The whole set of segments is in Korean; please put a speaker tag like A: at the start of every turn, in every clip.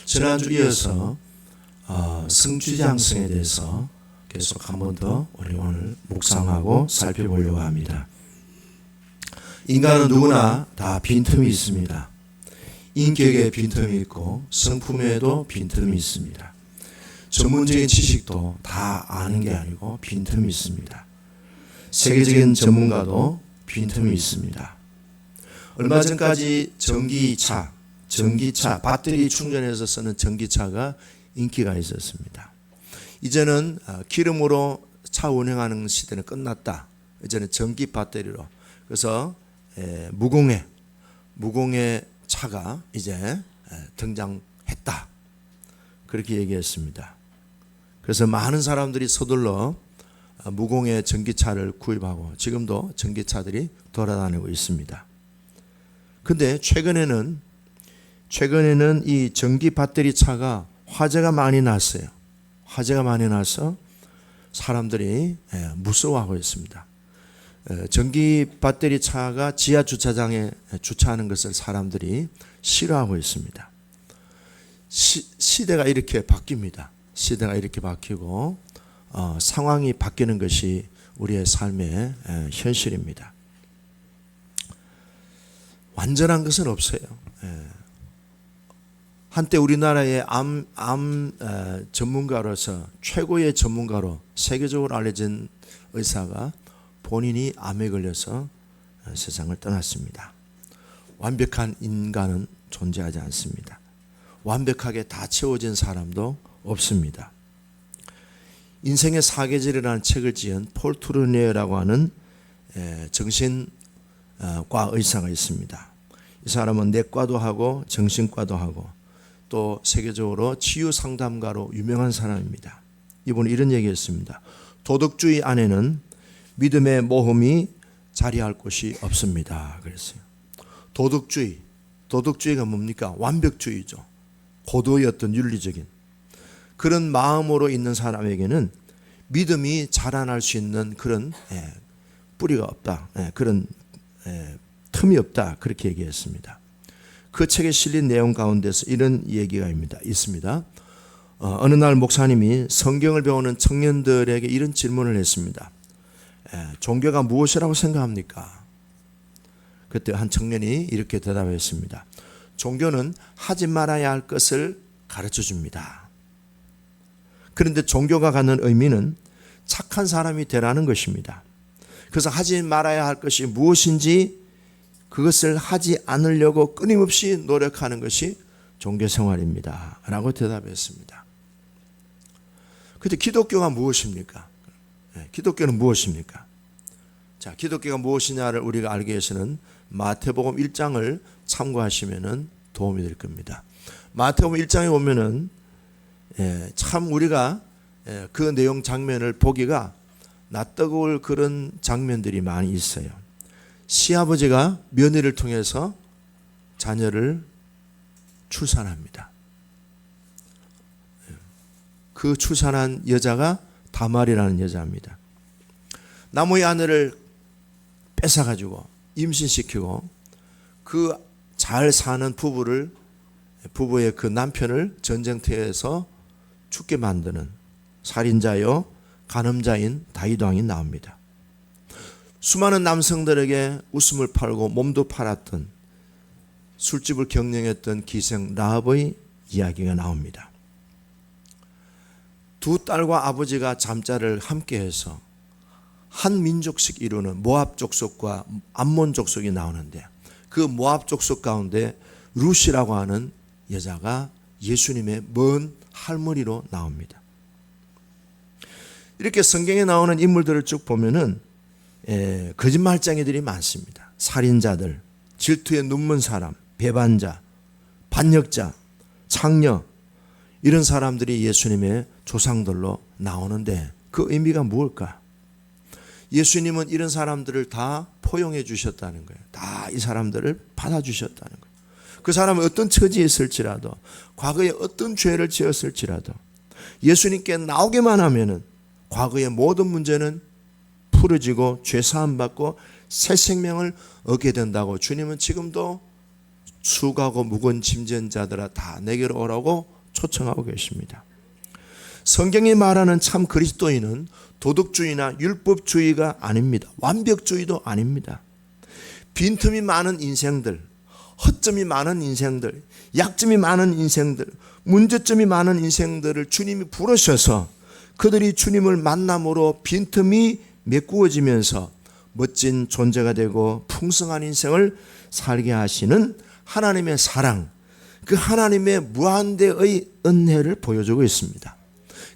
A: 지난주 이어서 성취장성에 대해서 계속 한 번 더 우리 오늘 묵상하고 살펴보려고 합니다. 인간은 누구나 다 빈틈이 있습니다. 인격에 빈틈이 있고 성품에도 빈틈이 있습니다. 전문적인 지식도 다 아는 게 아니고 빈틈이 있습니다. 세계적인 전문가도 빈틈이 있습니다. 얼마 전까지 전기차, 배터리 충전해서 쓰는 전기차가 인기가 있었습니다. 이제는 기름으로 차 운행하는 시대는 끝났다. 이제는 전기 배터리로. 그래서 무공해 차가 이제 등장했다. 그렇게 얘기했습니다. 그래서 많은 사람들이 서둘러 무공해 전기차를 구입하고 지금도 전기차들이 돌아다니고 있습니다. 근데 최근에는 이 전기 배터리 차가 화재가 많이 났어요. 화재가 많이 나서 사람들이 무서워하고 있습니다. 전기 배터리 차가 지하 주차장에 주차하는 것을 사람들이 싫어하고 있습니다. 시대가 이렇게 바뀝니다. 시대가 이렇게 바뀌고 상황이 바뀌는 것이 우리의 삶의 현실입니다. 완전한 것은 없어요. 한때 우리나라의 암 전문가로서 최고의 전문가로 세계적으로 알려진 의사가 본인이 암에 걸려서 세상을 떠났습니다. 완벽한 인간은 존재하지 않습니다. 완벽하게 다 채워진 사람도 없습니다. 인생의 사계절이라는 책을 지은 폴 투르니에라고 하는 정신과 의사가 있습니다. 이 사람은 내과도 하고 정신과도 하고 또 세계적으로 치유 상담가로 유명한 사람입니다. 이분은 이런 얘기했습니다. 도덕주의 안에는 믿음의 모험이 자리할 곳이 없습니다. 그랬어요. 도덕주의가 뭡니까? 완벽주의죠. 고도의 어떤 윤리적인 그런 마음으로 있는 사람에게는 믿음이 자라날 수 있는 그런 뿌리가 없다. 그런 틈이 없다. 그렇게 얘기했습니다. 그 책에 실린 내용 가운데서 이런 얘기가 있습니다. 어느 날 목사님이 성경을 배우는 청년들에게 이런 질문을 했습니다. 종교가 무엇이라고 생각합니까? 그때 한 청년이 이렇게 대답했습니다. 종교는 하지 말아야 할 것을 가르쳐 줍니다. 그런데 종교가 갖는 의미는 착한 사람이 되라는 것입니다. 그래서 하지 말아야 할 것이 무엇인지 그것을 하지 않으려고 끊임없이 노력하는 것이 종교생활입니다. 라고 대답했습니다. 그런데 기독교가 무엇입니까? 기독교는 무엇입니까? 자, 기독교가 무엇이냐를 우리가 알기 위해서는 마태복음 1장을 참고하시면 도움이 될 겁니다. 마태복음 1장에 보면은 참 우리가 그 내용 장면을 보기가 낯뜨거울 그런 장면들이 많이 있어요. 시아버지가 며느리를 통해서 자녀를 출산합니다. 그 출산한 여자가 다말이라는 여자입니다. 나무의 아내를 뺏어가지고 임신시키고 그 잘 사는 부부의 그 남편을 전쟁터에서 죽게 만드는 살인자요 간음자인 다윗 왕이 나옵니다. 수많은 남성들에게 웃음을 팔고 몸도 팔았던 술집을 경영했던 기생 라합의 이야기가 나옵니다. 두 딸과 아버지가 잠자를 함께해서 한 민족씩 이루는 모압 족속과 암몬 족속이 나오는데 그 모압 족속 가운데 룻이라고 하는 여자가 예수님의 먼 할머니로 나옵니다. 이렇게 성경에 나오는 인물들을 쭉 보면은 거짓말쟁이들이 많습니다. 살인자들, 질투에 눈먼 사람, 배반자, 반역자, 창녀 이런 사람들이 예수님의 조상들로 나오는데 그 의미가 무엇일까? 예수님은 이런 사람들을 다 포용해 주셨다는 거예요. 다 이 사람들을 받아주셨다는 거예요. 그 사람은 어떤 처지에 있을지라도 과거에 어떤 죄를 지었을지라도 예수님께 나오기만 하면은 과거의 모든 문제는 풀어지고 죄사함 받고 새 생명을 얻게 된다고 주님은 지금도 수고하고 무거운 짐진 자들아 다 내게로 오라고 초청하고 계십니다. 성경이 말하는 참 그리스도인은 도덕주의나 율법주의가 아닙니다. 완벽주의도 아닙니다. 빈틈이 많은 인생들, 허점이 많은 인생들, 약점이 많은 인생들, 문제점이 많은 인생들을 주님이 부르셔서 그들이 주님을 만남으로 빈틈이 메꾸어지면서 멋진 존재가 되고 풍성한 인생을 살게 하시는 하나님의 사랑, 그 하나님의 무한대의 은혜를 보여주고 있습니다.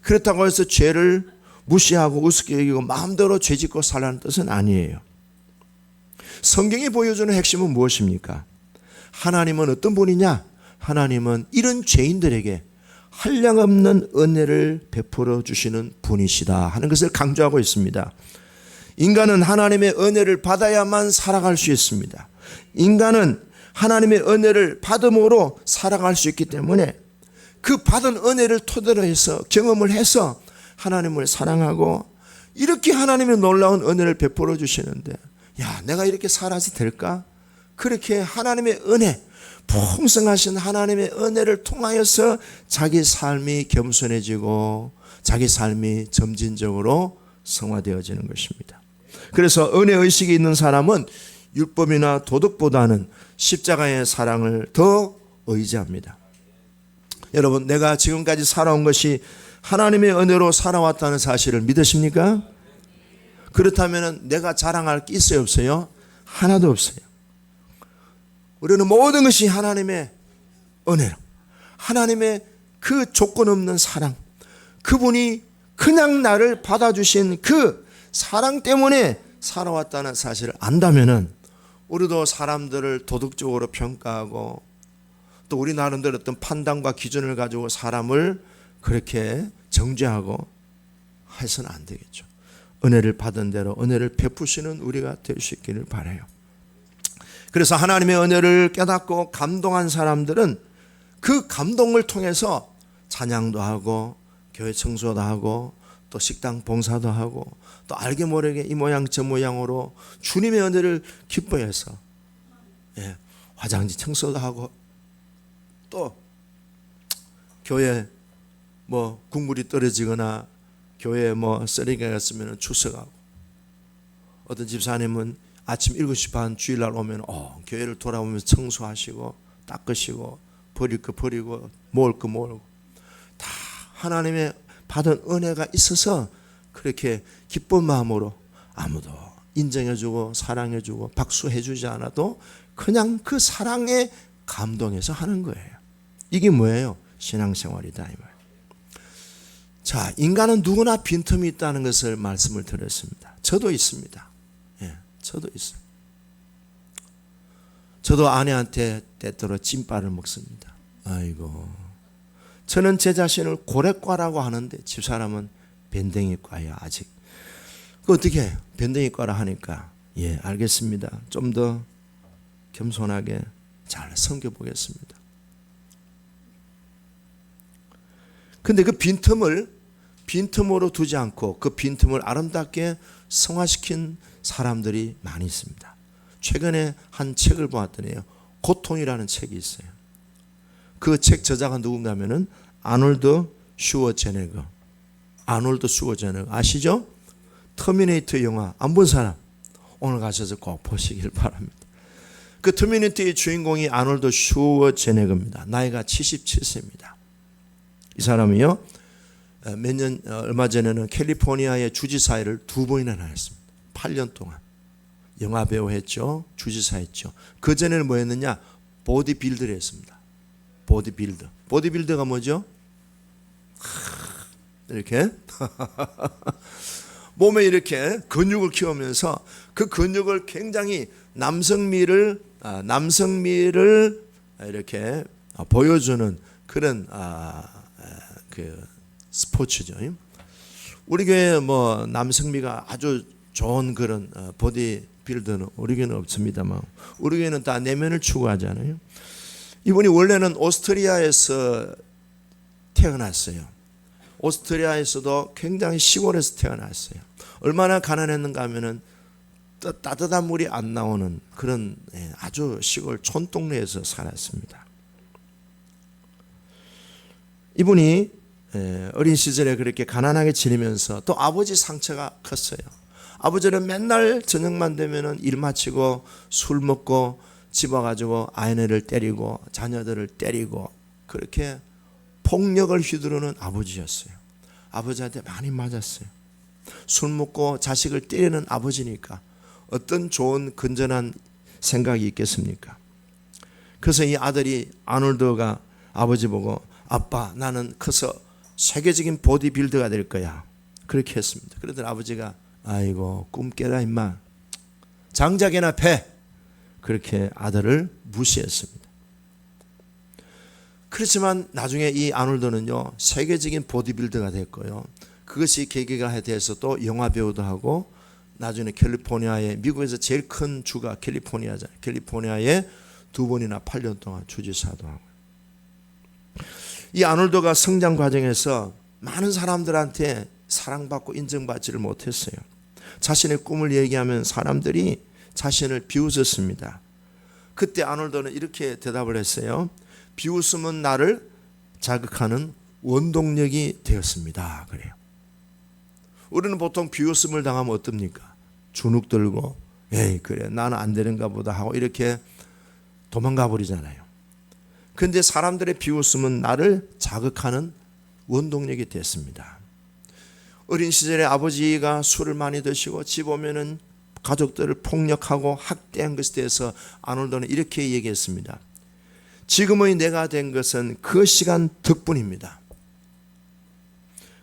A: 그렇다고 해서 죄를 무시하고 우습게 여기고 마음대로 죄짓고 살라는 뜻은 아니에요. 성경이 보여주는 핵심은 무엇입니까? 하나님은 어떤 분이냐? 하나님은 이런 죄인들에게 한량없는 은혜를 베풀어 주시는 분이시다 하는 것을 강조하고 있습니다. 인간은 하나님의 은혜를 받아야만 살아갈 수 있습니다. 인간은 하나님의 은혜를 받음으로 살아갈 수 있기 때문에 그 받은 은혜를 토대로 해서 경험을 해서 하나님을 사랑하고 이렇게 하나님의 놀라운 은혜를 베풀어 주시는데 야, 내가 이렇게 살아서 될까? 그렇게 하나님의 은혜, 풍성하신 하나님의 은혜를 통하여서 자기 삶이 겸손해지고 자기 삶이 점진적으로 성화되어지는 것입니다. 그래서 은혜의식이 있는 사람은 율법이나 도덕보다는 십자가의 사랑을 더 의지합니다. 여러분, 내가 지금까지 살아온 것이 하나님의 은혜로 살아왔다는 사실을 믿으십니까? 그렇다면 내가 자랑할 게 있어요, 없어요? 하나도 없어요. 우리는 모든 것이 하나님의 은혜로, 하나님의 그 조건 없는 사랑, 그분이 그냥 나를 받아주신 그 사랑 때문에 살아왔다는 사실을 안다면은 우리도 사람들을 도덕적으로 평가하고 또 우리 나름대로 어떤 판단과 기준을 가지고 사람을 그렇게 정죄하고 해서는 안 되겠죠. 은혜를 받은 대로 은혜를 베푸시는 우리가 될 수 있기를 바라요. 그래서 하나님의 은혜를 깨닫고 감동한 사람들은 그 감동을 통해서 찬양도 하고 교회 청소도 하고 또 식당 봉사도 하고 또 알게 모르게 이 모양 저 모양으로 주님의 은혜를 기뻐해서 화장지 청소도 하고 또 교회 뭐 국물이 떨어지거나 교회에 뭐 쓰레기가 있으면 추석하고 어떤 집사님은 아침 7시 반 주일날 오면 교회를 돌아오면서 청소하시고 닦으시고 버릴 거 버리고 모을 거 모으고 다 하나님의 받은 은혜가 있어서 그렇게 기쁜 마음으로 아무도 인정해주고 사랑해주고 박수해주지 않아도 그냥 그 사랑에 감동해서 하는 거예요. 이게 뭐예요? 신앙생활이다 이 말. 자, 인간은 누구나 빈틈이 있다는 것을 말씀을 드렸습니다. 저도 있습니다. 저도 있어요. 저도 아내한테 때때로 찐빠를 먹습니다. 아이고, 저는 제 자신을 고래과라고 하는데 집사람은 밴댕이과야 아직. 그 어떻게 해요? 밴댕이과라 하니까 알겠습니다. 좀 더 겸손하게 잘 섬겨보겠습니다. 근데 그 빈틈으로 두지 않고 그 빈틈을 아름답게 성화시킨 사람들이 많이 있습니다. 최근에 한 책을 보았더니요, 고통이라는 책이 있어요. 그 책 저자가 누군가 하면은 아놀드 슈워제네거 아시죠? 터미네이터 영화 안 본 사람 오늘 가셔서 꼭 보시길 바랍니다. 그 터미네이터의 주인공이 아놀드 슈워제네거입니다. 나이가 77세입니다. 이 사람이요, 얼마 전에는 캘리포니아의 주지사를 2번이나 했습니다. 8년 동안 영화배우 했죠. 주지사 했죠. 그 전에는 뭐 했느냐? 보디빌더를 했습니다. 보디빌더가 뭐죠? 이렇게 몸에 이렇게 근육을 키우면서 그 근육을 굉장히 남성미를 이렇게 보여주는 그런 그 스포츠죠. 우리 교회 뭐 남성미가 아주 좋은 그런 보디빌더는 우리 교회는 없습니다만 우리 교회는 다 내면을 추구하잖아요. 이분이 원래는 오스트리아에서 태어났어요. 오스트리아에서도 굉장히 시골에서 태어났어요. 얼마나 가난했는가 하면은 따뜻한 물이 안 나오는 그런 아주 시골 촌동네에서 살았습니다. 이분이 어린 시절에 그렇게 가난하게 지내면서 또 아버지 상처가 컸어요. 아버지는 맨날 저녁만 되면은 일 마치고 술 먹고 집 와가지고 아내를 때리고 자녀들을 때리고 그렇게 폭력을 휘두르는 아버지였어요. 아버지한테 많이 맞았어요. 술 먹고 자식을 때리는 아버지니까 어떤 좋은 건전한 생각이 있겠습니까? 그래서 이 아들이 아놀드가 아버지 보고 아빠 나는 커서 세계적인 보디빌더가 될 거야. 그렇게 했습니다. 그러더니 아버지가 아이고 꿈 깨라 임마. 장작이나 패. 그렇게 아들을 무시했습니다. 그렇지만 나중에 이 아놀드는요 세계적인 보디빌더가 됐고요. 그것이 계기가 돼서 또 영화 배우도 하고 나중에 캘리포니아에 미국에서 제일 큰 주가 캘리포니아잖아요. 캘리포니아에 2번이나 8년 동안 주지사도 하고. 이 아놀드가 성장 과정에서 많은 사람들한테 사랑받고 인정받지를 못했어요. 자신의 꿈을 얘기하면 사람들이 자신을 비웃었습니다. 그때 아놀드는 이렇게 대답을 했어요. 비웃음은 나를 자극하는 원동력이 되었습니다. 그래요. 우리는 보통 비웃음을 당하면 어떻습니까? 주눅 들고 에이 그래 나는 안 되는가 보다 하고 이렇게 도망가 버리잖아요. 그런데 사람들의 비웃음은 나를 자극하는 원동력이 됐습니다. 어린 시절에 아버지가 술을 많이 드시고 집 오면은 가족들을 폭력하고 학대한 것에 대해서 아놀드는 이렇게 얘기했습니다. 지금의 내가 된 것은 그 시간 덕분입니다.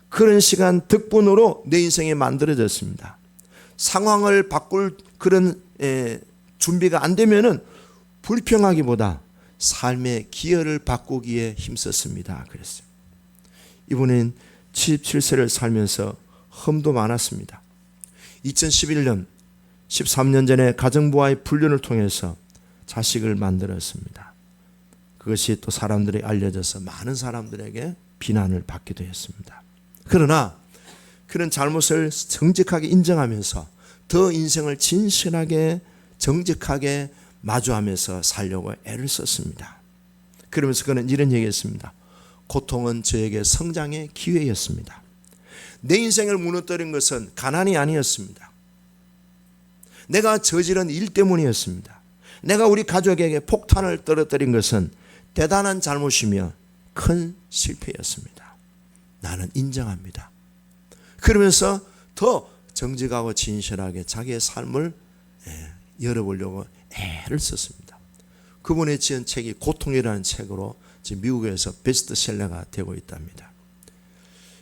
A: 그런 시간 덕분으로 내 인생이 만들어졌습니다. 상황을 바꿀 그런 준비가 안 되면은 불평하기보다 삶의 기여를 바꾸기에 힘썼습니다. 그랬어요. 이분은 77세를 살면서 험도 많았습니다. 2011년 13년 전에 가정부와의 훈련을 통해서 자식을 만들었습니다. 그것이 또 사람들에게 알려져서 많은 사람들에게 비난을 받기도 했습니다. 그러나 그런 잘못을 정직하게 인정하면서 더 인생을 진실하게 정직하게 마주하면서 살려고 애를 썼습니다. 그러면서 그는 이런 얘기했습니다. 고통은 저에게 성장의 기회였습니다. 내 인생을 무너뜨린 것은 가난이 아니었습니다. 내가 저지른 일 때문이었습니다. 내가 우리 가족에게 폭탄을 떨어뜨린 것은 대단한 잘못이며 큰 실패였습니다. 나는 인정합니다. 그러면서 더 정직하고 진실하게 자기의 삶을 열어보려고 애를 썼습니다. 그분이 지은 책이 고통이라는 책으로 지금 미국에서 베스트셀러가 되고 있답니다.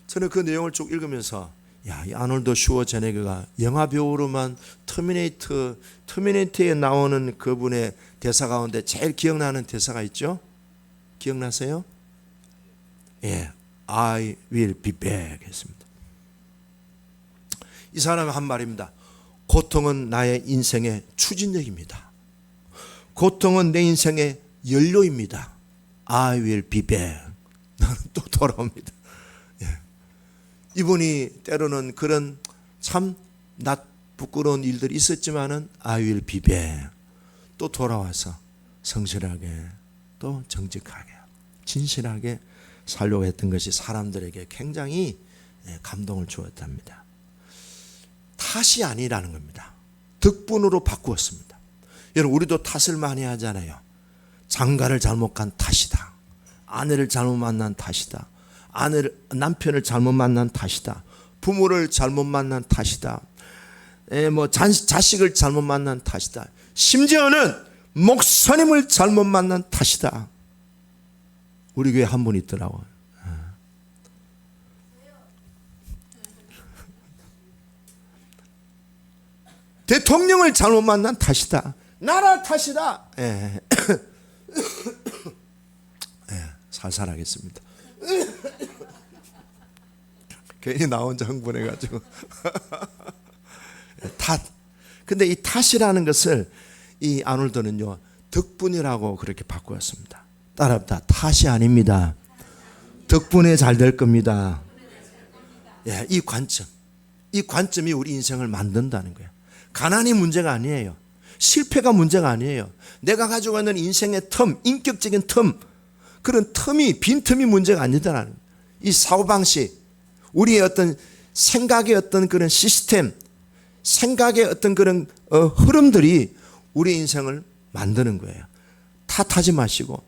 A: 저는 그 내용을 쭉 읽으면서 이 아놀드 슈워제네거가 영화 배우로만 터미네이터에 나오는 그분의 대사 가운데 제일 기억나는 대사가 있죠? 기억나세요? I will be back 했습니다. 이 사람의 한 말입니다. 고통은 나의 인생의 추진력입니다. 고통은 내 인생의 연료입니다. I will be back. 나는 또 돌아옵니다. 이분이 때로는 그런 참 부끄러운 일들이 있었지만은 I will be back. 또 돌아와서 성실하게 또 정직하게 진실하게 살려고 했던 것이 사람들에게 굉장히 감동을 주었답니다. 탓이 아니라는 겁니다. 덕분으로 바꾸었습니다. 여러분 우리도 탓을 많이 하잖아요. 장가를 잘못 간 탓이다. 아내를 잘못 만난 탓이다. 남편을 잘못 만난 탓이다. 부모를 잘못 만난 탓이다. 자식을 잘못 만난 탓이다. 심지어는 목사님을 잘못 만난 탓이다. 우리 교회 한 분 있더라고요. 대통령을 잘못 만난 탓이다. 나라 탓이다. 살살하겠습니다. 괜히 나 혼자 흥분해가지고 탓. 근데 이 탓이라는 것을 이 아놀드는요 덕분이라고 그렇게 바꾸었습니다. 따라합니다. 탓이 아닙니다. 덕분에 잘 될 겁니다. 이 관점이 우리 인생을 만든다는 거예요. 가난이 문제가 아니에요. 실패가 문제가 아니에요. 내가 가지고 있는 인생의 텀, 인격적인 텀, 그런 텀이, 빈틈이 문제가 아니다라는 거예요. 이 사고방식, 우리의 어떤 생각의 어떤 그런 시스템, 생각의 어떤 그런 흐름들이 우리 인생을 만드는 거예요. 탓하지 마시고,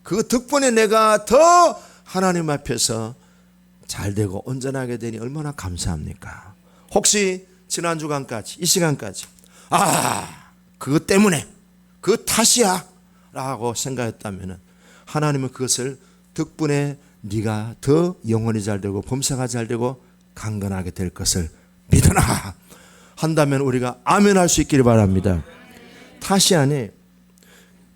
A: 그 덕분에 내가 더 하나님 앞에서 잘 되고 온전하게 되니 얼마나 감사합니까? 혹시 지난 주간까지, 이 시간까지 그것 때문에, 그 탓이야 라고 생각했다면 하나님은 그것을 덕분에 네가 더 영혼이 잘 되고 범사가 잘 되고 강건하게 될 것을 믿어라 한다면 우리가 아멘 할 수 있기를 바랍니다. 탓이 아니에요.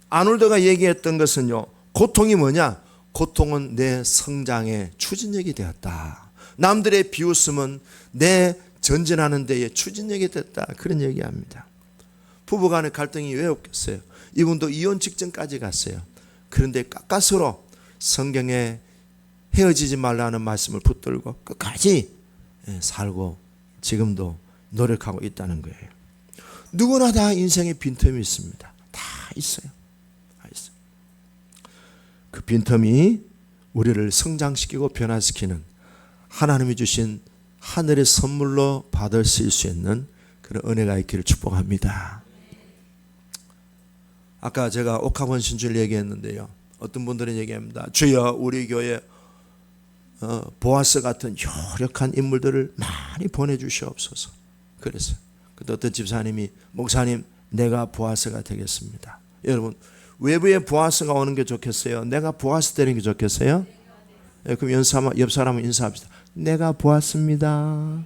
A: 아놀드가 얘기했던 것은요, 고통이 뭐냐? 고통은 내 성장의 추진력이 되었다. 남들의 비웃음은 내 전진하는 데에 추진력이 됐다. 그런 얘기합니다. 부부간의 갈등이 왜 없겠어요? 이분도 이혼 직전까지 갔어요. 그런데 가까스로 성경에 헤어지지 말라는 말씀을 붙들고 끝까지 살고 지금도 노력하고 있다는 거예요. 누구나 다 인생에 빈틈이 있습니다. 다 있어요. 다 있어요. 그 빈틈이 우리를 성장시키고 변화시키는 하나님이 주신 하늘의 선물로 받을 수 있는 그런 은혜가 있기를 축복합니다. 아까 제가 옥합원 신주를 얘기했는데요. 어떤 분들은 얘기합니다. 주여 우리 교회 보아스 같은 효력한 인물들을 많이 보내주시옵소서. 그랬어요. 그때 어떤 집사님이 목사님 내가 보아스가 되겠습니다. 여러분 외부에 보아스가 오는 게 좋겠어요? 내가 보아스 되는 게 좋겠어요? 그럼 옆 사람은 인사합시다. 내가 보았습니다.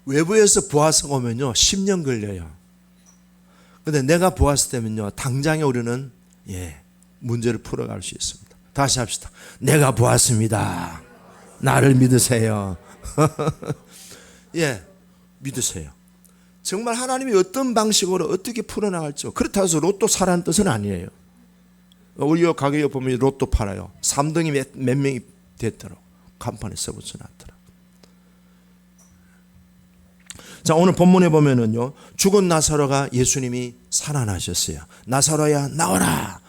A: 외부에서 보아스가 오면요 10년 걸려요. 근데 내가 보았을 때면요 당장에 우리는 문제를 풀어갈 수 있습니다. 다시 합시다. 내가 보았습니다. 나를 믿으세요. 믿으세요. 정말 하나님이 어떤 방식으로 어떻게 풀어나갈지. 그렇다고 해서 로또 사라는 뜻은 아니에요. 우리 가게에 보면 로또 팔아요. 3등이 몇 명이 됐더라고. 간판에 써붙여놨더라고. 자, 오늘 본문에 보면은요, 죽은 나사로가 예수님이 살아나셨어요. 나사로야 나오라.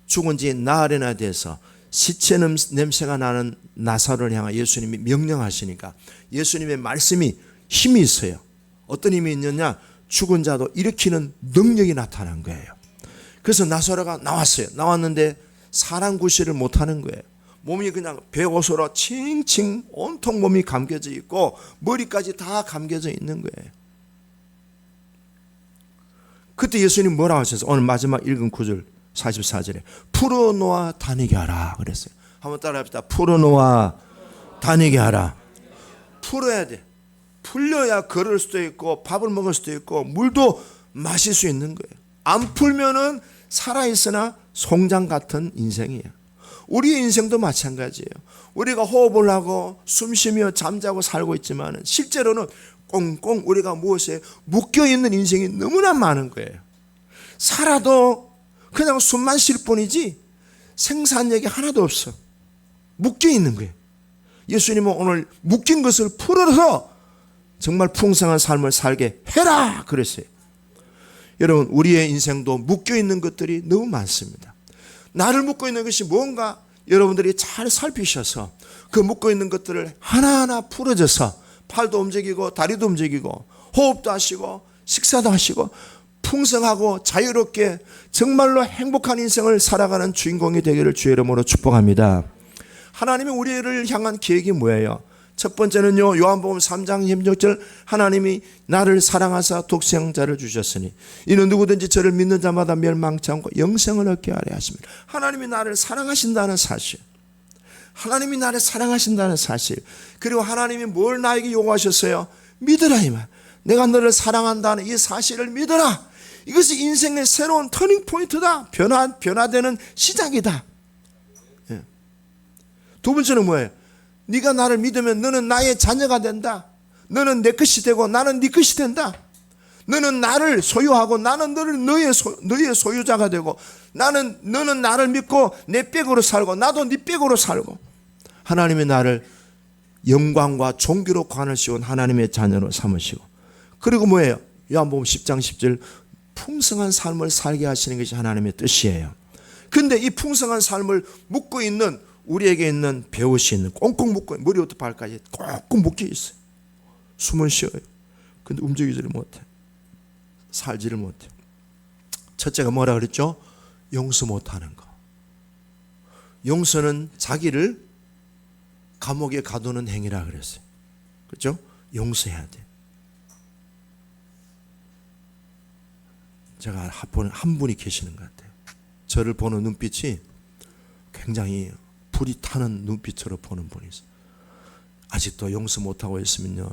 A: 죽은 지 나흘이나 돼서 시체 냄새가 나는 나사로를 향해 예수님이 명령하시니까 예수님의 말씀이 힘이 있어요. 어떤 힘이 있느냐? 죽은 자도 일으키는 능력이 나타난 거예요. 그래서 나사로가 나왔어요. 나왔는데 사람 구실을 못하는 거예요. 몸이 그냥 배옷으로 칭칭 온통 몸이 감겨져 있고 머리까지 다 감겨져 있는 거예요. 그때 예수님 뭐라고 하셨어요? 오늘 마지막 읽은 9절 44절에 풀어놓아 다니게 하라 그랬어요. 한번 따라 합시다. 풀어놓아 다니게 하라. 풀어야 돼. 풀려야 걸을 수도 있고 밥을 먹을 수도 있고 물도 마실 수 있는 거예요. 안 풀면은 살아있으나 송장 같은 인생이에요. 우리의 인생도 마찬가지예요. 우리가 호흡을 하고 숨쉬며 잠자고 살고 있지만 실제로는 꽁꽁 우리가 무엇에 묶여있는 인생이 너무나 많은 거예요. 살아도 그냥 숨만 쉴 뿐이지 생산력이 하나도 없어. 묶여있는 거예요. 예수님은 오늘 묶인 것을 풀어서 정말 풍성한 삶을 살게 해라 그랬어요. 여러분 우리의 인생도 묶여있는 것들이 너무 많습니다. 나를 묶고 있는 것이 뭔가 여러분들이 잘 살피셔서 그 묶고 있는 것들을 하나하나 풀어져서 팔도 움직이고 다리도 움직이고 호흡도 하시고 식사도 하시고 풍성하고 자유롭게 정말로 행복한 인생을 살아가는 주인공이 되기를 주의 이름으로 축복합니다. 하나님이 우리를 향한 계획이 뭐예요? 첫 번째는요, 요한복음 3장 16절 하나님이 나를 사랑하사 독생자를 주셨으니 이는 누구든지 저를 믿는 자마다 멸망치 않고 영생을 얻게 하려 하십니다. 하나님이 나를 사랑하신다는 사실, 하나님이 나를 사랑하신다는 사실, 그리고 하나님이 뭘 나에게 요구하셨어요? 믿으라 이 말. 내가 너를 사랑한다는 이 사실을 믿어라. 이것이 인생의 새로운 터닝 포인트다. 변화되는 시작이다. 두 번째는 뭐예요? 네가 나를 믿으면 너는 나의 자녀가 된다. 너는 내 것이 되고 나는 네 것이 된다. 너는 나를 소유하고 나는 너의 소유자가 되고 너는 나를 믿고 내 백으로 살고 나도 네 백으로 살고 하나님이 나를 영광과 종교로 관을 씌운 하나님의 자녀로 삼으시고, 그리고 뭐예요? 요한복음 10장 10절 풍성한 삶을 살게 하시는 것이 하나님의 뜻이에요. 근데 이 풍성한 삶을 묶고 있는 우리에게 있는 배옷이 있는, 꽁꽁 묶고 머리부터 발까지 꽁꽁 묶여 있어요. 숨은 쉬어요. 근데 움직이지를 못해. 살지를 못해. 첫째가 뭐라 그랬죠? 용서 못하는 거. 용서는 자기를 감옥에 가두는 행위라 그랬어요. 그렇죠? 용서해야 돼. 제가 한 분이 계시는 것 같아요. 저를 보는 눈빛이 굉장히 불이 타는 눈빛으로 보는 분이 있어요. 아직도 용서 못하고 있으면요,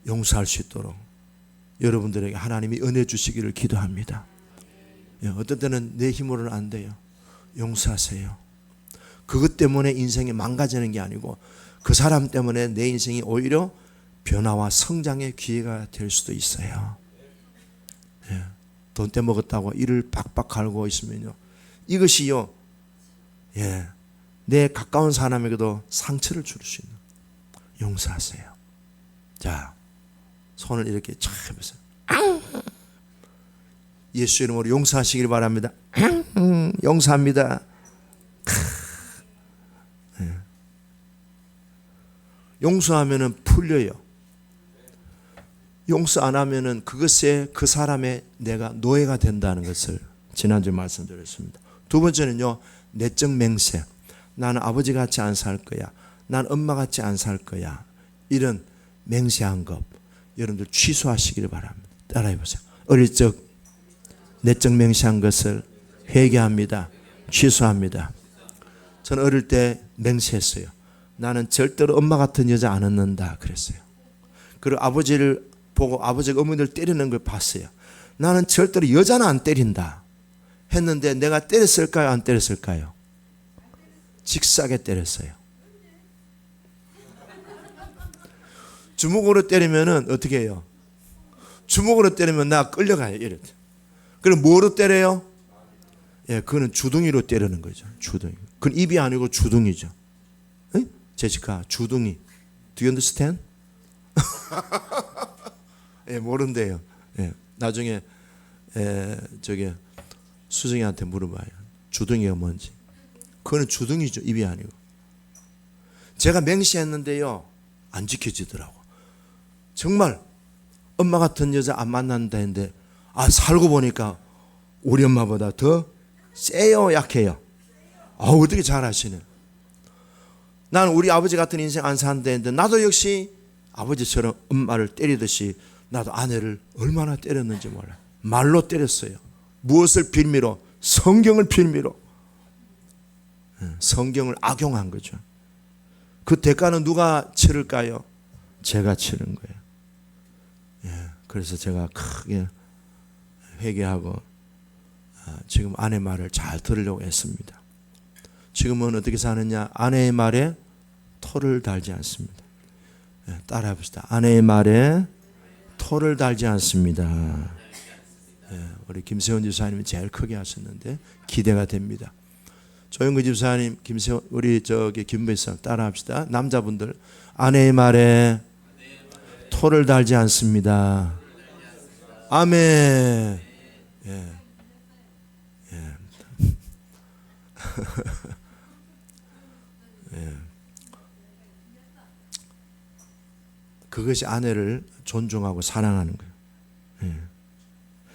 A: 용서할 수 있도록 여러분들에게 하나님이 은혜 주시기를 기도합니다. 어떤 때는 내 힘으로는 안 돼요. 용서하세요. 그것 때문에 인생이 망가지는 게 아니고 그 사람 때문에 내 인생이 오히려 변화와 성장의 기회가 될 수도 있어요. 돈 떼먹었다고 이를 박박 갈고 있으면요, 이것이요, 내 가까운 사람에게도 상처를 줄 수 있는. 용서하세요. 자, 손을 이렇게 쫙 해보세요. 예수 이름으로 용서하시길 바랍니다. 용서합니다. 용서하면은 풀려요. 용서 안 하면은 그것에 그 사람의 내가 노예가 된다는 것을 지난주에 말씀드렸습니다. 두 번째는요, 내적 맹세. 나는 아버지 같이 안 살 거야. 난 엄마 같이 안 살 거야. 이런 맹세한 것 여러분들 취소하시기를 바랍니다. 따라해 보세요. 어릴 적 내적 맹세한 것을 회개합니다. 취소합니다. 저는 어릴 때 맹세했어요. 나는 절대로 엄마 같은 여자 안 얻는다 그랬어요. 그리고 아버지를 보고 아버지가 어머니를 때리는 걸 봤어요. 나는 절대로 여자는 안 때린다 했는데 내가 때렸을까요? 안 때렸을까요? 직사게 때렸어요. 주먹으로 때리면은 어떻게 해요? 주먹으로 때리면 나 끌려가요. 이렇게. 그럼 뭐로 때려요? 그거는 주둥이로 때리는 거죠. 주둥이. 그건 입이 아니고 주둥이죠. 응? 제시카, 주둥이. Do you understand? 모른대요. 나중에 저기 수정이한테 물어봐요. 주둥이가 뭔지. 그거는 주둥이죠. 입이 아니고. 제가 맹세했는데요, 안 지켜지더라고. 정말 엄마 같은 여자 안 만난다 했는데 살고 보니까 우리 엄마보다 더 세요, 약해요? 어떻게 잘하시네. 나는 우리 아버지 같은 인생 안 산다 했는데 나도 역시 아버지처럼 엄마를 때리듯이 나도 아내를 얼마나 때렸는지 몰라요. 말로 때렸어요. 무엇을 빌미로? 성경을 빌미로. 성경을 악용한 거죠. 그 대가는 누가 치를까요? 제가 치른 거예요. 그래서 제가 크게 회개하고 지금 아내 말을 잘 들으려고 했습니다. 지금은 어떻게 사느냐? 아내의 말에 토를 달지 않습니다. 따라해 봅시다. 아내의 말에 토를 달지 않습니다. 우리 김세훈 집사님이 제일 크게 하셨는데 기대가 됩니다. 조영구 집사님, 김세훈, 우리 저기 김배사 따라합시다. 남자분들, 아내의 말에 토를 달지 않습니다. 아멘. 그것이 아내를 존중하고 사랑하는 거예요.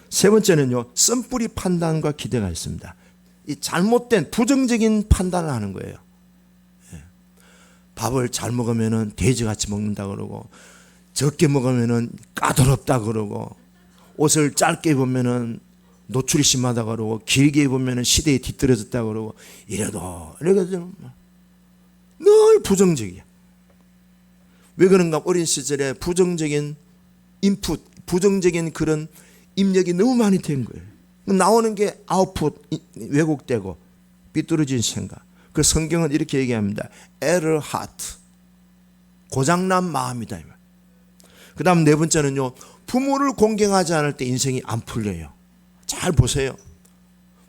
A: 세 번째는요, 쓴뿌리 판단과 기대가 있습니다. 이 잘못된 부정적인 판단을 하는 거예요. 밥을 잘 먹으면은 돼지같이 먹는다 그러고, 적게 먹으면은 까다롭다 그러고, 옷을 짧게 입으면은 노출이 심하다 그러고, 길게 입으면은 시대에 뒤떨어졌다 그러고, 이래도 늘 부정적이야. 왜 그런가? 어린 시절에 부정적인 인풋, 부정적인 그런 입력이 너무 많이 된 거예요. 나오는 게 아웃풋, 왜곡되고 삐뚤어진 생각. 그 성경은 이렇게 얘기합니다. Error heart, 고장난 마음이다. 그 다음 네 번째는요, 부모를 공경하지 않을 때 인생이 안 풀려요. 잘 보세요.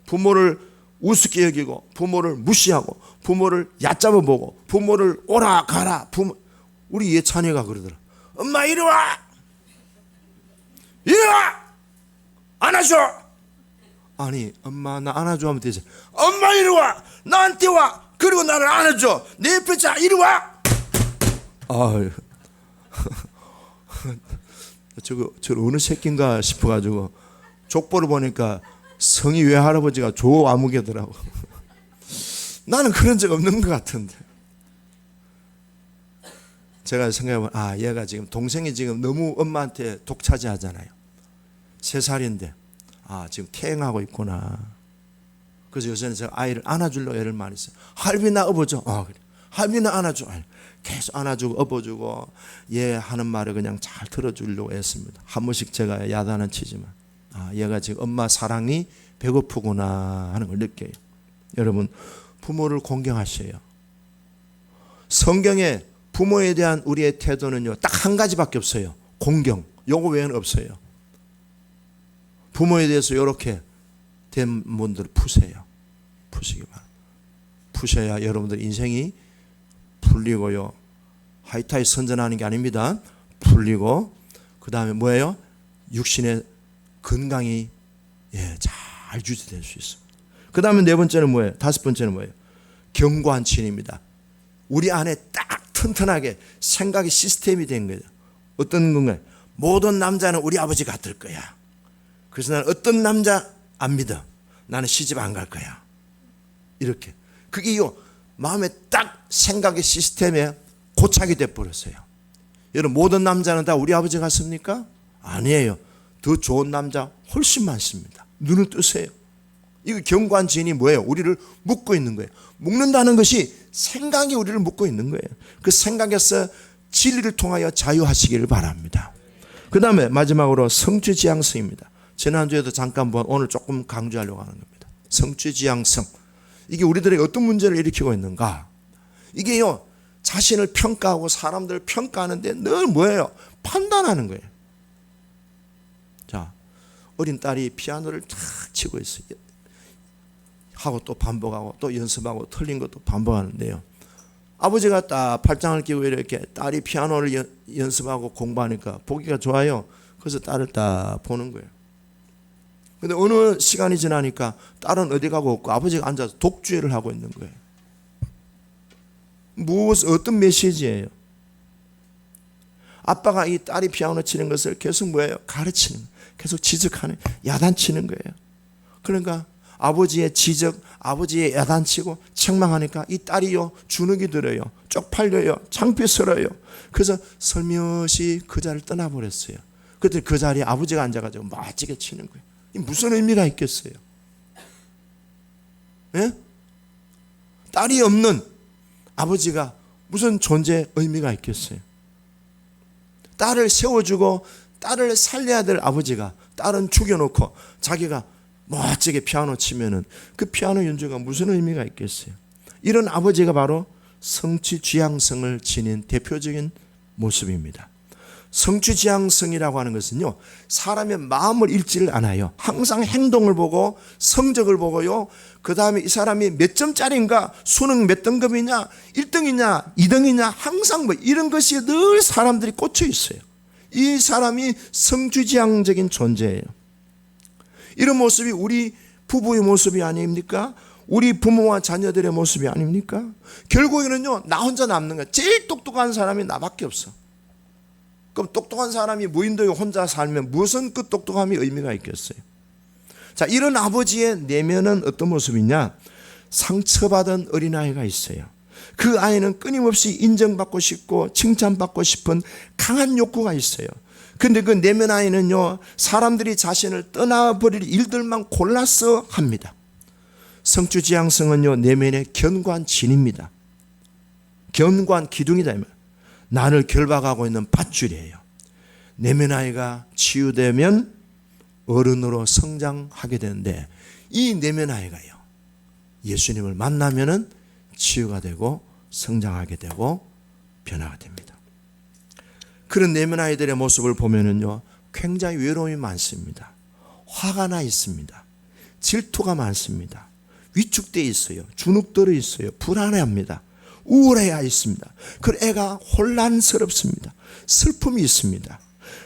A: 부모를 우습게 여기고 부모를 무시하고 부모를 얕잡아 보고 부모를 오라 가라. 우리 예찬이가 그러더라. 엄마 이리 와. 이리 와. 안아줘. 아니 엄마 나 안아줘 하면 되지. 엄마 이리 와. 나한테 와. 그리고 나를 안아줘. 내 옆에 자. 이리 와. 아유. 저 어느 새끼인가 싶어가지고 족보를 보니까 성이 외할아버지가 조아무개더라고. 나는 그런 적 없는 것 같은데. 제가 생각해보면 얘가 지금 동생이 지금 너무 엄마한테 독차지하잖아요. 3살인데 지금 퇴행하고 있구나. 그래서 요새는 제가 아이를 안아주려고 애를 많이 써요. 할비나 업어줘. 그래. 할비나 안아줘. 계속 안아주고 업어주고 얘 하는 말을 그냥 잘 들어주려고 했습니다. 한 번씩 제가 야단은 치지만 얘가 지금 엄마 사랑이 배고프구나 하는 걸 느껴요. 여러분 부모를 공경하셔요. 성경에 부모에 대한 우리의 태도는요 딱 한 가지밖에 없어요. 공경. 요거 외에는 없어요. 부모에 대해서 이렇게 된 분들 푸세요. 푸시기 바랍니다. 푸셔야 여러분들 인생이 풀리고요. 하이타이 선전하는 게 아닙니다. 풀리고 그 다음에 뭐예요? 육신의 건강이 잘 유지될 수 있습니다. 그 다음에 4번째는 뭐예요? 5번째는 뭐예요? 견고한 진입니다. 우리 안에 딱 튼튼하게 생각의 시스템이 된 거예요. 어떤 건가요? 모든 남자는 우리 아버지 같을 거야. 그래서 나는 어떤 남자 안 믿어. 나는 시집 안 갈 거야. 이렇게. 그게요 마음에 딱 생각의 시스템에 고착이 돼버렸어요. 여러분 모든 남자는 다 우리 아버지 같습니까? 아니에요. 더 좋은 남자 훨씬 많습니다. 눈을 뜨세요. 이거 견고한 진이 뭐예요? 우리를 묶고 있는 거예요. 묶는다는 것이 생각이 우리를 묶고 있는 거예요. 그 생각에서 진리를 통하여 자유하시기를 바랍니다. 그 다음에 마지막으로 성취지향성입니다. 지난주에도 잠깐 오늘 조금 강조하려고 하는 겁니다. 성취지향성. 이게 우리들에게 어떤 문제를 일으키고 있는가? 이게요 자신을 평가하고 사람들을 평가하는데 늘 뭐예요? 판단하는 거예요. 자, 어린 딸이 피아노를 탁 치고 있어요. 하고 또 반복하고 또 연습하고 틀린 것도 반복하는데요. 아버지가 딱 팔짱을 끼고 이렇게 딸이 피아노를 연습하고 공부하니까 보기가 좋아요. 그래서 딸을 딱 보는 거예요. 근데 어느 시간이 지나니까 딸은 어디 가고 없고 아버지가 앉아서 독주회를 하고 있는 거예요. 어떤 메시지예요? 아빠가 이 딸이 피아노 치는 것을 계속 뭐예요? 가르치는 거예요. 계속 지적하는, 야단치는 거예요. 그러니까 아버지의 지적, 아버지의 야단치고 책망하니까 이 딸이요 주눅이 들어요. 쪽팔려요. 창피스러워요. 그래서 설며시 그 자리를 떠나버렸어요. 그때 그 자리에 아버지가 앉아가지고 멋지게 치는 거예요. 이 무슨 의미가 있겠어요? 예? 딸이 없는 아버지가 무슨 존재의 의미가 있겠어요? 딸을 세워주고 딸을 살려야 될 아버지가 딸은 죽여놓고 자기가 멋지게 피아노 치면은 그 피아노 연주가 무슨 의미가 있겠어요? 이런 아버지가 바로 성취지향성을 지닌 대표적인 모습입니다. 성취지향성이라고 하는 것은요, 사람의 마음을 읽지를 않아요. 항상 행동을 보고 성적을 보고요. 그 다음에 이 사람이 몇 점짜리인가, 수능 몇 등급이냐, 1등이냐, 2등이냐, 항상 뭐 이런 것이 늘 사람들이 꽂혀 있어요. 이 사람이 성취지향적인 존재예요. 이런 모습이 우리 부부의 모습이 아닙니까? 우리 부모와 자녀들의 모습이 아닙니까? 결국에는요, 나 혼자 남는 거야. 제일 똑똑한 사람이 나밖에 없어. 그럼 똑똑한 사람이 무인도에 혼자 살면 무슨 그 똑똑함이 의미가 있겠어요? 자, 이런 아버지의 내면은 어떤 모습이냐? 상처받은 어린아이가 있어요. 그 아이는 끊임없이 인정받고 싶고 칭찬받고 싶은 강한 욕구가 있어요. 근데 그 내면 아이는요, 사람들이 자신을 떠나버릴 일들만 골라서 합니다. 성취지향성은요, 내면의 견고한 진입니다. 견고한 기둥이다. 나를 결박하고 있는 밧줄이에요. 내면 아이가 치유되면 어른으로 성장하게 되는데, 이 내면 아이가요, 예수님을 만나면은 치유가 되고 성장하게 되고 변화가 됩니다. 그런 내면 아이들의 모습을 보면은요, 굉장히 외로움이 많습니다. 화가 나 있습니다. 질투가 많습니다. 위축되어 있어요. 주눅들어 있어요. 불안해합니다. 우울해야 있습니다. 그 애가 혼란스럽습니다. 슬픔이 있습니다.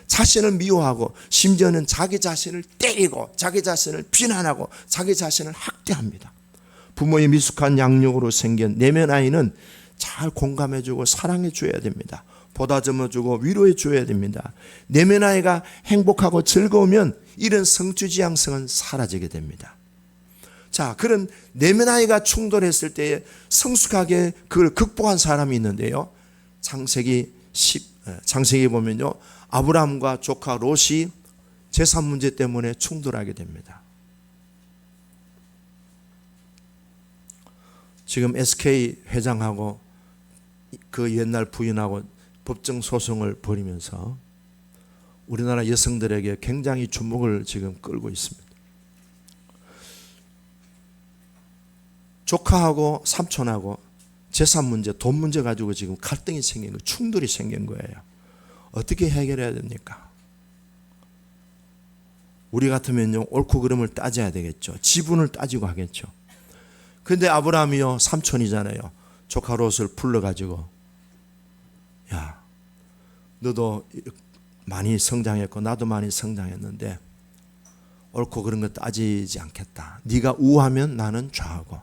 A: 자신을 미워하고 심지어는 자기 자신을 때리고 자기 자신을 비난하고 자기 자신을 학대합니다. 부모의 미숙한 양육으로 생긴 내면 아이는 잘 공감해주고 사랑해줘야 됩니다. 보다듬어주고 위로해줘야 됩니다. 내면 아이가 행복하고 즐거우면 이런 성취지향성은 사라지게 됩니다. 자, 그런 내면 아이가 충돌했을 때에 성숙하게 그걸 극복한 사람이 있는데요. 창세기 보면요, 아브라함과 조카 롯이 재산 문제 때문에 충돌하게 됩니다. 지금 SK 회장하고 그 옛날 부인하고 법정 소송을 벌이면서 우리나라 여성들에게 굉장히 주목을 지금 끌고 있습니다. 조카하고 삼촌하고 재산 문제, 돈 문제 가지고 지금 갈등이 생긴 거예요. 충돌이 생긴 거예요. 어떻게 해결해야 됩니까? 우리 같으면요, 옳고 그름을 따져야 되겠죠. 지분을 따지고 하겠죠. 근데 아브라함이요, 삼촌이잖아요. 조카 롯을 불러가지고, 야, 너도 많이 성장했고 나도 많이 성장했는데 옳고 그런 거 따지지 않겠다. 네가 우하면 나는 좌하고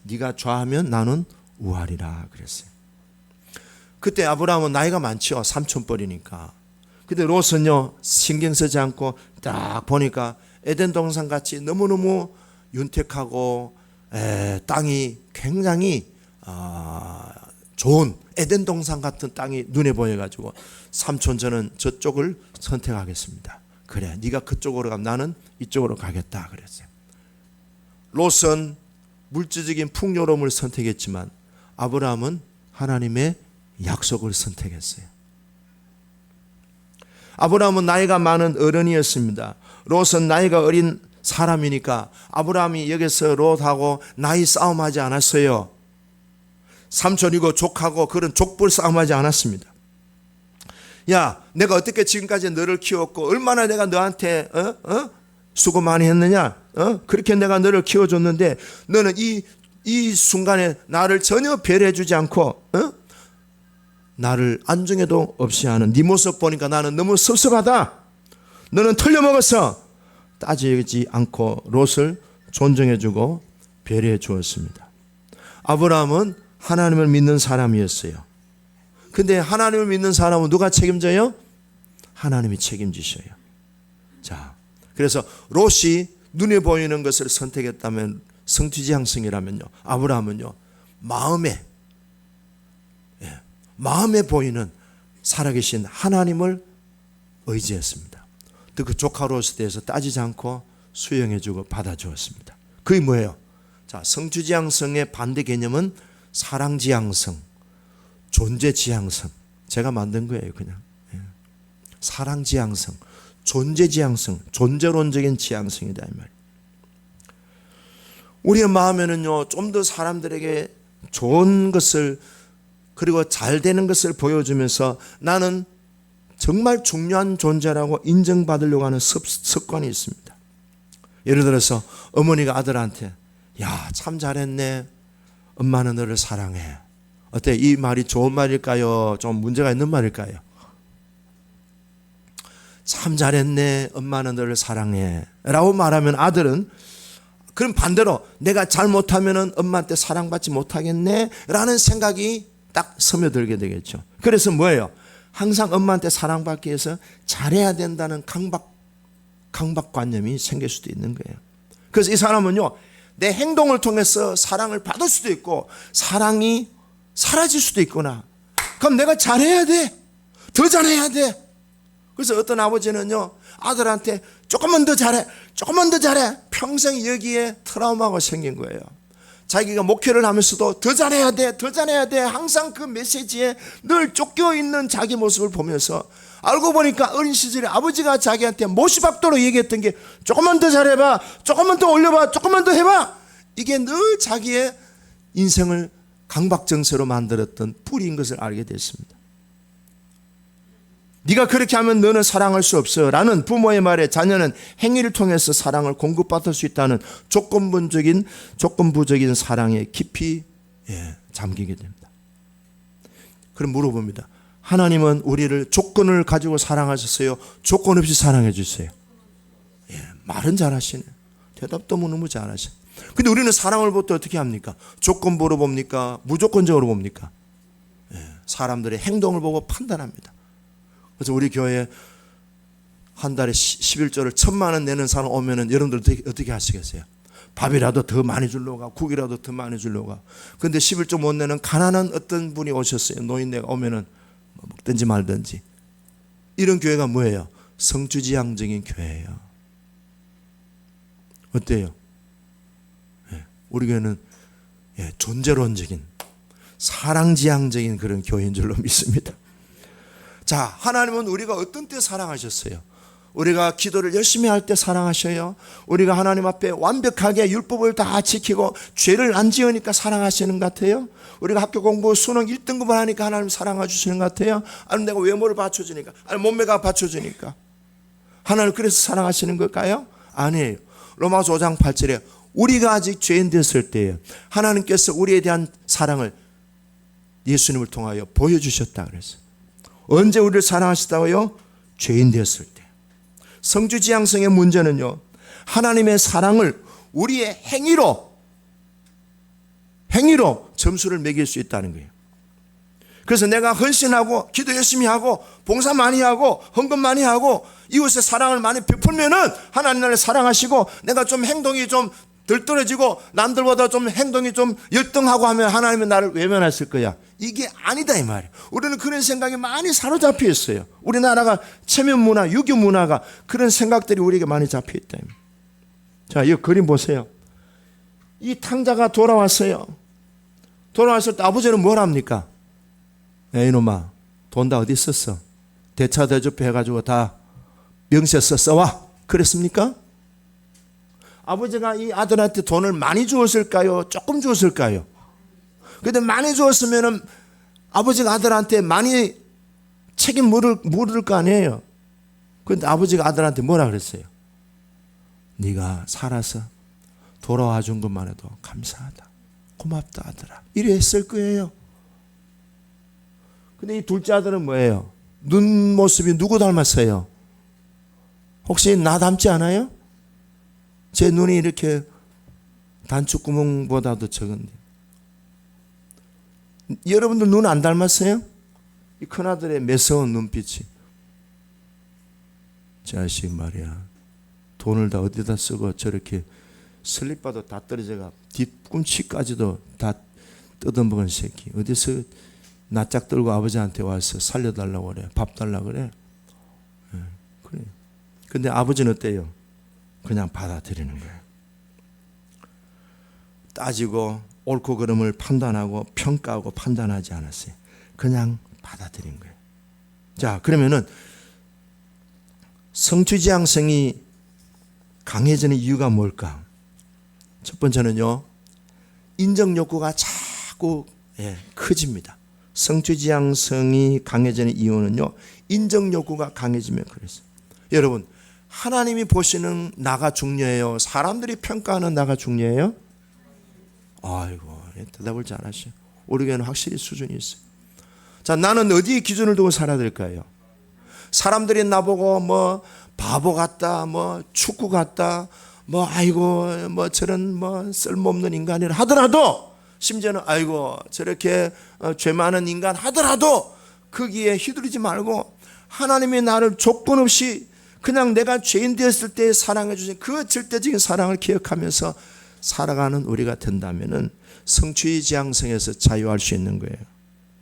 A: 네가 좌하면 나는 우하리라 그랬어요. 그때 아브라함은 나이가 많죠. 삼촌뻘이니까. 근데 롯은요, 신경 쓰지 않고 딱 보니까 에덴 동산 같이 너무너무 윤택하고 땅이 굉장히 좋은 에덴 동산 같은 땅이 눈에 보여가지고 삼촌 저는 저쪽을 선택하겠습니다. 그래, 네가 그쪽으로 가면 나는 이쪽으로 가겠다 그랬어요. 롯은 물질적인 풍요로움을 선택했지만 아브라함은 하나님의 약속을 선택했어요. 아브라함은 나이가 많은 어른이었습니다. 롯은 나이가 어린 사람이니까 아브라함이 여기서 롯하고 나이 싸움하지 않았어요. 삼촌이고 족하고 그런 족벌 싸움하지 않았습니다. 야, 내가 어떻게 지금까지 너를 키웠고 얼마나 내가 너한테 수고 많이 했느냐? 그렇게 내가 너를 키워줬는데 너는 이 순간에 나를 전혀 배려해 주지 않고 나를 안중에도 없이 하는 네 모습 보니까 나는 너무 섭섭하다. 너는 틀려먹었어. 따지지 않고 롯을 존중해 주고 배려해 주었습니다. 아브라함은 하나님을 믿는 사람이었어요. 근데 하나님을 믿는 사람은 누가 책임져요? 하나님이 책임지셔요. 자, 그래서 롯이 눈에 보이는 것을 선택했다면 성취지향성이라면요, 아브라함은요, 마음에 보이는 살아계신 하나님을 의지했습니다. 또 그 조카 롯에 대해서 따지지 않고 수용해주고 받아주었습니다. 그게 뭐예요? 자, 성취지향성의 반대 개념은 사랑지향성, 존재지향성. 제가 만든 거예요, 그냥. 사랑지향성, 존재지향성, 존재론적인 지향성이다 이 말이에요. 우리의 마음에는요, 좀 더 사람들에게 좋은 것을 그리고 잘 되는 것을 보여주면서 나는 정말 중요한 존재라고 인정받으려고 하는 습관이 있습니다. 예를 들어서 어머니가 아들한테 야, 참 잘했네. 엄마는 너를 사랑해. 어때? 이 말이 좋은 말일까요? 좀 문제가 있는 말일까요? 참 잘했네. 엄마는 너를 사랑해. 라고 말하면 아들은 그럼 반대로 내가 잘못하면 엄마한테 사랑받지 못하겠네. 라는 생각이 딱 스며들게 되겠죠. 그래서 뭐예요? 항상 엄마한테 사랑받기 위해서 잘해야 된다는 강박관념이 생길 수도 있는 거예요. 그래서 이 사람은요, 내 행동을 통해서 사랑을 받을 수도 있고 사랑이 사라질 수도 있구나. 그럼 내가 잘해야 돼. 더 잘해야 돼. 그래서 어떤 아버지는요, 아들한테 조금만 더 잘해. 조금만 더 잘해. 평생 여기에 트라우마가 생긴 거예요. 자기가 목회를 하면서도 더 잘해야 돼. 더 잘해야 돼. 항상 그 메시지에 늘 쫓겨 있는 자기 모습을 보면서 알고 보니까 어린 시절에 아버지가 자기한테 못이박도록 얘기했던 게 조금만 더 잘해봐. 조금만 더 올려봐. 조금만 더 해봐. 이게 늘 자기의 인생을 강박증세로 만들었던 뿌리인 것을 알게 됐습니다. 네가 그렇게 하면 너는 사랑할 수 없어 라는 부모의 말에 자녀는 행위를 통해서 사랑을 공급받을 수 있다는 조건부적인 사랑에 깊이 잠기게 됩니다. 그럼 물어봅니다. 하나님은 우리를 조건을 가지고 사랑하셨어요? 조건 없이 사랑해 주세요? 말은 잘하시네. 대답도 너무 잘하시네. 근데 우리는 사랑을 볼 때 어떻게 합니까? 조건부로 봅니까? 무조건적으로 봅니까? 사람들의 행동을 보고 판단합니다. 그래서 우리 교회에 한 달에 11조를 1,000만 원 내는 사람 오면은 여러분들 어떻게 하시겠어요? 밥이라도 더 많이 주려고 하고 국이라도 더 많이 주려고 하고. 근데 11조 못 내는 가난한 어떤 분이 오셨어요. 노인네가 오면은 먹든지 말든지. 이런 교회가 뭐예요? 성취지향적인 교회예요. 어때요? 우리 교회는 존재론적인 사랑지향적인 그런 교회인 줄로 믿습니다. 자, 하나님은 우리가 어떤 때 사랑하셨어요? 우리가 기도를 열심히 할 때 사랑하셔요. 우리가 하나님 앞에 완벽하게 율법을 다 지키고 죄를 안 지으니까 사랑하시는 것 같아요? 우리가 학교 공부 수능 1등급을 하니까 하나님 사랑해 주시는 것 같아요? 아니면 내가 외모를 받쳐주니까? 아니면 몸매가 받쳐주니까? 하나님 그래서 사랑하시는 걸까요? 아니에요. 로마서 5장 8절에 우리가 아직 죄인 됐을 때에 하나님께서 우리에 대한 사랑을 예수님을 통하여 보여주셨다 그랬어요. 언제 우리를 사랑하시다고요? 죄인 되었을 때. 성취지향성의 문제는요, 하나님의 사랑을 우리의 행위로 점수를 매길 수 있다는 거예요. 그래서 내가 헌신하고 기도 열심히 하고 봉사 많이 하고 헌금 많이 하고 이웃의 사랑을 많이 베풀면은 하나님 나를 사랑하시고 내가 좀 행동이 좀 덜 떨어지고 남들보다 좀 행동이 좀 열등하고 하면 하나님은 나를 외면했을 거야. 이게 아니다 이 말이에요. 우리는 그런 생각이 많이 사로잡혀 있어요. 우리나라가 체면 문화, 유교 문화가 그런 생각들이 우리에게 많이 잡혀 있다. 자, 이 그림 보세요. 이 탕자가 돌아왔어요. 돌아왔을 때 아버지는 뭘 합니까? 야, 이놈아, 돈 다 어디 있었어? 대차 대조표 해가지고 다 명세 써와. 그랬습니까? 아버지가 이 아들한테 돈을 많이 주었을까요? 조금 주었을까요? 근데 많이 주었으면은 아버지가 아들한테 많이 책임 물을 거 아니에요. 근데 아버지가 아들한테 뭐라 그랬어요? 네가 살아서 돌아와 준 것만 해도 감사하다. 고맙다 아들아. 이래 했을 거예요. 근데 이 둘째 아들은 뭐예요? 눈 모습이 누구 닮았어요? 혹시 나 닮지 않아요? 제 눈이 이렇게 단추구멍보다도 적은데. 여러분들 눈 안 닮았어요? 이 큰아들의 매서운 눈빛이. 자식 말이야. 돈을 다 어디다 쓰고 저렇게 슬립바도 다 떨어져가 뒤꿈치까지도 다 뜯어먹은 새끼. 어디서 낯짝 들고 아버지한테 와서 살려달라고 그래. 밥 달라고 그래. 그래. 근데 아버지는 어때요? 그냥 받아들이는 거예요. 따지고 옳고 그름을 판단하고 평가하고 판단하지 않았어요. 그냥 받아들인 거예요. 자, 그러면은 성취지향성이 강해지는 이유가 뭘까? 첫 번째는요, 인정 욕구가 자꾸 커집니다. 성취지향성이 강해지는 이유는요, 인정 욕구가 강해지면 그랬어요. 여러분, 하나님이 보시는 나가 중요해요? 사람들이 평가하는 나가 중요해요? 아이고, 대답을 잘하셔. 우리 교회는 확실히 수준이 있어요. 자, 나는 어디에 기준을 두고 살아야 될까요? 사람들이 나보고 뭐 바보 같다, 뭐 축구 같다, 뭐 아이고 뭐 저런 뭐 쓸모없는 인간이라 하더라도, 심지어는 아이고 저렇게 죄 많은 인간 하더라도 거기에 휘둘리지 말고 하나님이 나를 조건 없이 그냥 내가 죄인 되었을 때 사랑해 주신 그 절대적인 사랑을 기억하면서 살아가는 우리가 된다면은 성취지향성에서 자유할 수 있는 거예요.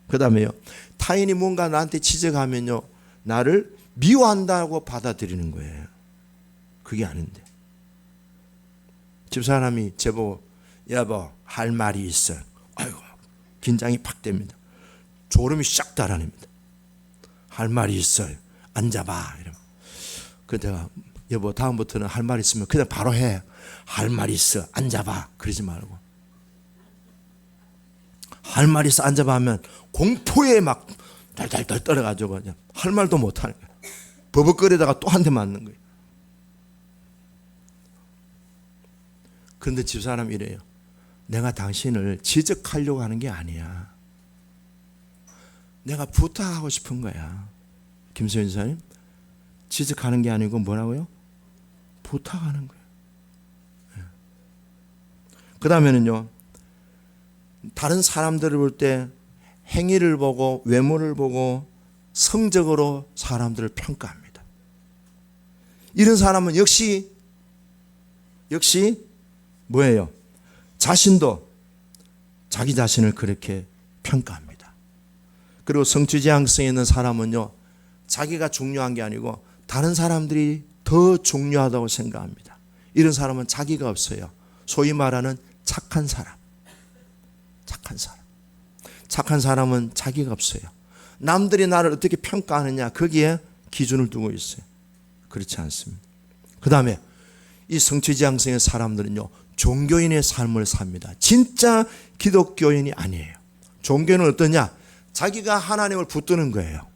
A: 그 다음에요, 타인이 뭔가 나한테 지적하면요, 나를 미워한다고 받아들이는 거예요. 그게 아닌데. 집사람이 제보고 여보 할 말이 있어. 아이고 긴장이 팍 됩니다. 졸음이 싹 달아냅니다. 할 말이 있어요. 앉아봐. 이러면. 그때가 여보 다음부터는 할 말 있으면 그냥 바로 해. 할 말 있어. 앉아봐. 그러지 말고. 할 말 있어. 앉아봐 하면 공포에 막 달달달 떨어가지고 그냥 할 말도 못하는 거예요. 버벅거리다가 또 한 대 맞는 거예요. 그런데 집사람이 이래요. 내가 당신을 지적하려고 하는 게 아니야. 내가 부탁하고 싶은 거야. 김소연 집사님, 지적하는 게 아니고 뭐라고요? 부탁하는 거예요. 그 다음에는요, 다른 사람들을 볼 때 행위를 보고 외모를 보고 성적으로 사람들을 평가합니다. 이런 사람은 역시 뭐예요? 자신도 자기 자신을 그렇게 평가합니다. 그리고 성취지향성에 있는 사람은요, 자기가 중요한 게 아니고 다른 사람들이 더 중요하다고 생각합니다. 이런 사람은 자기가 없어요. 소위 말하는 착한 사람. 착한 사람은 자기가 없어요. 남들이 나를 어떻게 평가하느냐, 거기에 기준을 두고 있어요. 그렇지 않습니다. 그 다음에 이 성취지향성의 사람들은요, 종교인의 삶을 삽니다. 진짜 기독교인이 아니에요. 종교는 어떠냐? 자기가 하나님을 붙드는 거예요.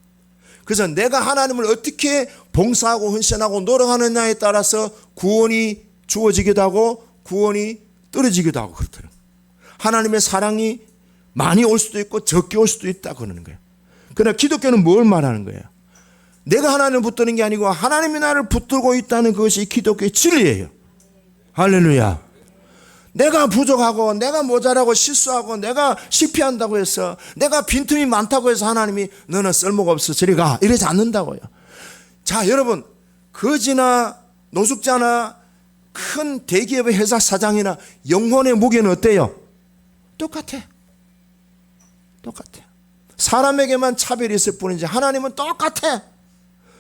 A: 그래서 내가 하나님을 어떻게 봉사하고 헌신하고 노력하느냐에 따라서 구원이 주어지기도 하고 구원이 떨어지기도 하고 그렇더라고요. 하나님의 사랑이 많이 올 수도 있고 적게 올 수도 있다 그러는 거예요. 그러나 기독교는 뭘 말하는 거예요? 내가 하나님을 붙드는 게 아니고 하나님이 나를 붙들고 있다는 것이 기독교의 진리예요. 할렐루야. 내가 부족하고 내가 모자라고 실수하고 내가 실패한다고 해서 내가 빈틈이 많다고 해서 하나님이 너는 쓸모가 없어 저리 가 이러지 않는다고요. 자, 여러분, 거지나 노숙자나 큰 대기업의 회사 사장이나 영혼의 무게는 어때요? 똑같아. 사람에게만 차별이 있을 뿐이지 하나님은 똑같아.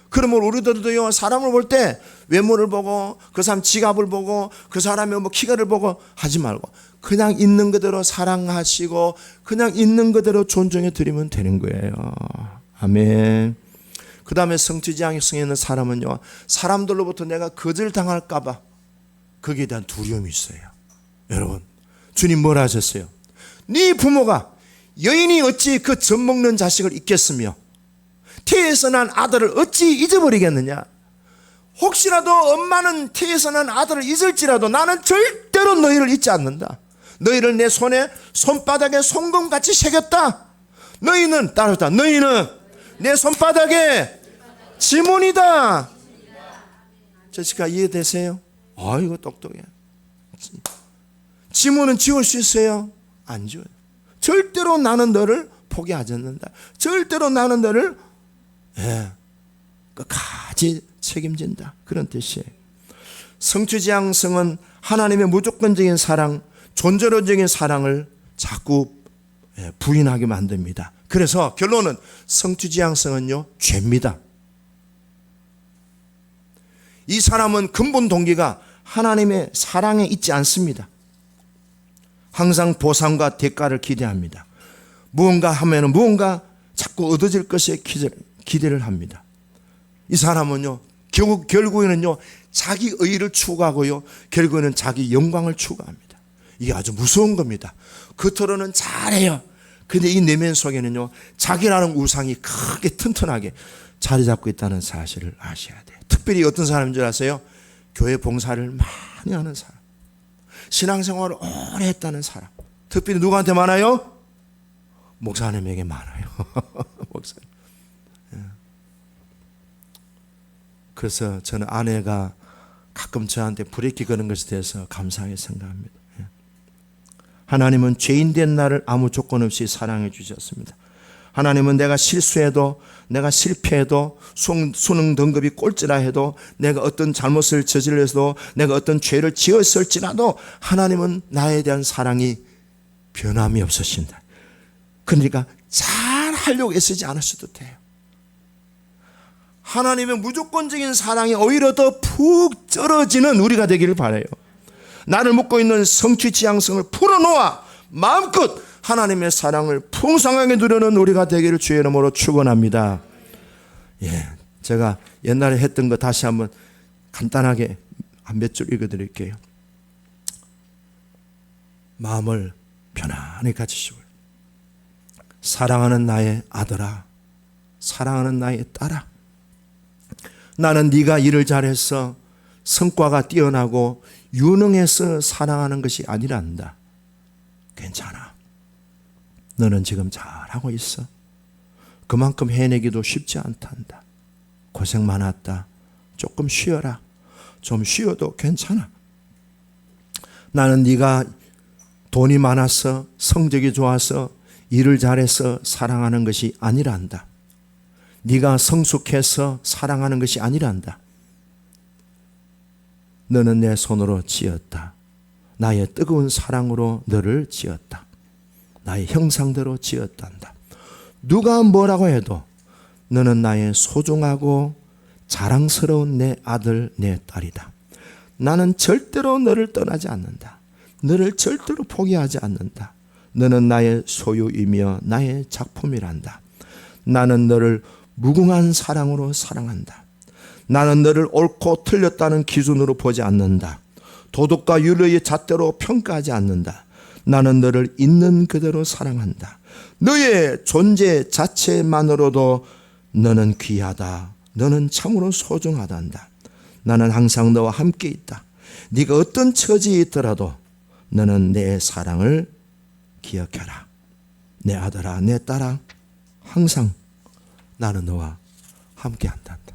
A: 그러면 우리들도요, 사람을 볼 때 외모를 보고 그 사람 지갑을 보고 그 사람의 뭐 키가를 보고 하지 말고 그냥 있는 그대로 사랑하시고 그냥 있는 그대로 존중해 드리면 되는 거예요. 아멘. 그 다음에 성취지향성에 있는 사람은요, 사람들로부터 내가 거절당할까 봐 거기에 대한 두려움이 있어요. 여러분, 주님 뭐라 하셨어요? 네 부모가 여인이 어찌 그 젖 먹는 자식을 잊겠으며 태에서 난 아들을 어찌 잊어버리겠느냐. 혹시라도 엄마는 태에서 난 아들을 잊을지라도 나는 절대로 너희를 잊지 않는다. 너희를 내 손에 손바닥에 송금같이 새겼다. 너희는 따르다. 너희는 내 손바닥에 지문이다. 제시카 이해되세요? 아이고 똑똑해. 지문은 지울 수 있어요? 안 지워요. 절대로 나는 너를 포기하지 않는다. 절대로 나는 너를 끝까지 책임진다. 그런 뜻이에요. 성취지향성은 하나님의 무조건적인 사랑, 존재론적인 사랑을 자꾸 부인하게 만듭니다. 그래서 결론은 성취지향성은요, 죄입니다. 이 사람은 근본 동기가 하나님의 사랑에 있지 않습니다. 항상 보상과 대가를 기대합니다. 무언가 하면은 무언가 자꾸 얻어질 것에 기대를 합니다. 이 사람은요, 결국에는요, 자기 의를 추구하고요, 결국에는 자기 영광을 추구합니다. 이게 아주 무서운 겁니다. 겉으로는 잘해요. 근데 이 내면 속에는요, 자기라는 우상이 크게 튼튼하게 자리 잡고 있다는 사실을 아셔야 돼요. 특별히 어떤 사람인 줄 아세요? 교회 봉사를 많이 하는 사람, 신앙생활을 오래 했다는 사람. 특별히 누구한테 많아요? 목사님에게 많아요. 목사님. 그래서 저는 아내가 가끔 저한테 브레이크 거는 것에 대해서 감사하게 생각합니다. 하나님은 죄인된 나를 아무 조건 없이 사랑해 주셨습니다. 하나님은 내가 실수해도, 내가 실패해도, 수능 등급이 꼴찌라 해도, 내가 어떤 잘못을 저질러서도, 내가 어떤 죄를 지었을지라도 하나님은 나에 대한 사랑이 변함이 없으신다. 그러니까 잘 하려고 애쓰지 않으셔도 돼요. 하나님의 무조건적인 사랑이 오히려 더 푹 쩔어지는 우리가 되기를 바라요. 나를 묶고 있는 성취지향성을 풀어놓아 마음껏 하나님의 사랑을 풍성하게 누리는 우리가 되기를 주의 이름으로 축원합니다. 제가 옛날에 했던 거 다시 한번 간단하게 한 몇 줄 읽어드릴게요. 마음을 편안히 가지시고, 사랑하는 나의 아들아, 사랑하는 나의 딸아, 나는 네가 일을 잘해서 성과가 뛰어나고 유능해서 사랑하는 것이 아니란다. 괜찮아. 너는 지금 잘하고 있어. 그만큼 해내기도 쉽지 않단다. 고생 많았다. 조금 쉬어라. 좀 쉬어도 괜찮아. 나는 네가 돈이 많아서 성적이 좋아서 일을 잘해서 사랑하는 것이 아니란다. 네가 성숙해서 사랑하는 것이 아니란다. 너는 내 손으로 지었다. 나의 뜨거운 사랑으로 너를 지었다. 나의 형상대로 지었단다. 누가 뭐라고 해도 너는 나의 소중하고 자랑스러운 내 아들, 내 딸이다. 나는 절대로 너를 떠나지 않는다. 너를 절대로 포기하지 않는다. 너는 나의 소유이며 나의 작품이란다. 나는 너를 무궁한 사랑으로 사랑한다. 나는 너를 옳고 틀렸다는 기준으로 보지 않는다. 도덕과 윤리의 잣대로 평가하지 않는다. 나는 너를 있는 그대로 사랑한다. 너의 존재 자체만으로도 너는 귀하다. 너는 참으로 소중하단다. 나는 항상 너와 함께 있다. 네가 어떤 처지에 있더라도 너는 내 사랑을 기억해라. 내 아들아, 내 딸아, 항상 나는 너와 함께 한단다.